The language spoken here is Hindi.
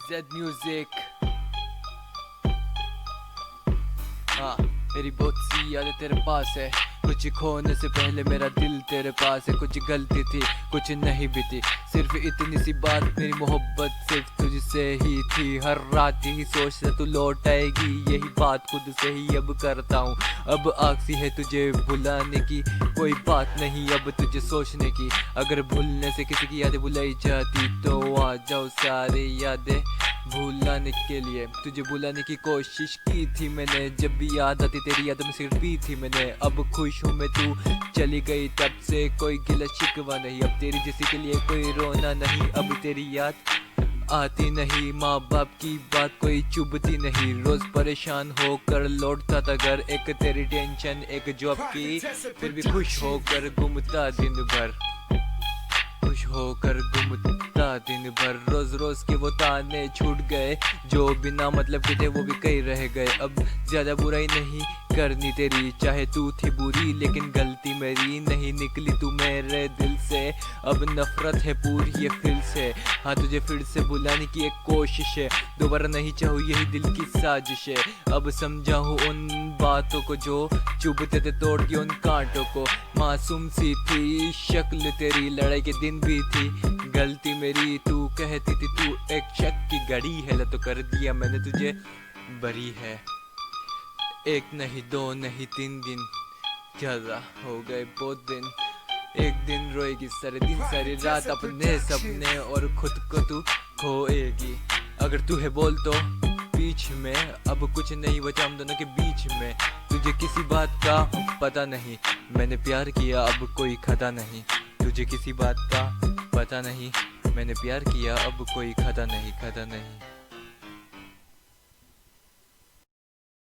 Z music. हाँ, मेरी बहुत सी यादें तेरे पास है। कुछ खोने से पहले मेरा दिल तेरे पास है। कुछ गलती थी, कुछ नहीं भी थी, सिर्फ इतनी सी बात, मेरी मोहब्बत सिर्फ तुझसे ही थी। हर रात यही सोचता तू लौट आएगी, यही बात खुद से ही अब करता हूँ। अब आखिरी है तुझे भुलाने की, कोई बात नहीं अब तुझे सोचने की। अगर भूलने से किसी की यादें भुलाई जाती तो आ जाओ सारी यादें भुलाने के लिए। तुझे भुलाने की कोशिश की थी मैंने, जब भी याद आती तेरी यादों में सिर्फ पी थी मैंने। अब खुश हूँ मैं तू चली गई तब से, कोई गिला शिकवा नहीं, अब तेरी जैसी के लिए कोई रोना नहीं। अब तेरी याद आती नहीं, माँ बाप की बात कोई चुभती नहीं। रोज परेशान होकर लौटता था घर, एक तेरी टेंशन एक जॉब की, फिर भी खुश होकर घूमता दिन भर, खुश होकर घूमता दिन भर। रोज रोज के वो ताने छूट गए, जो बिना मतलब के थे वो भी कहीं रह गए। अब ज्यादा बुराई नहीं करनी तेरी, चाहे तू थी बुरी लेकिन गलती मेरी नहीं निकली तू मेरे दिल से। अब नफरत है पूरी ये फिर से, हाँ तुझे फिर से बुलाने की एक कोशिश है। दोबारा नहीं चाहूँ यही दिल की साजिश है। अब समझा हूँ उन बातों को जो चुभते थे तोड़ के उन कांटों को। मासूम सी थी शक्ल तेरी, लड़ाई के दिन भी थी गलती मेरी। तू कहती थी तू एक शक की घड़ी है, तो कर दिया मैंने तुझे बरी है। एक नहीं दो नहीं 3 दिन, ज्यादा हो गए बहुत दिन। एक दिन रोएगी सारे दिन सारी रात अपने सपने, और खुद को तू खोएगी। अगर तू है बोल तो बीच में, अब कुछ नहीं बचा हम दोनों के बीच में। तुझे किसी बात का पता नहीं, मैंने प्यार किया अब कोई खता नहीं। तुझे किसी बात का पता नहीं, मैंने प्यार किया अब कोई खता नहीं, खता नहीं।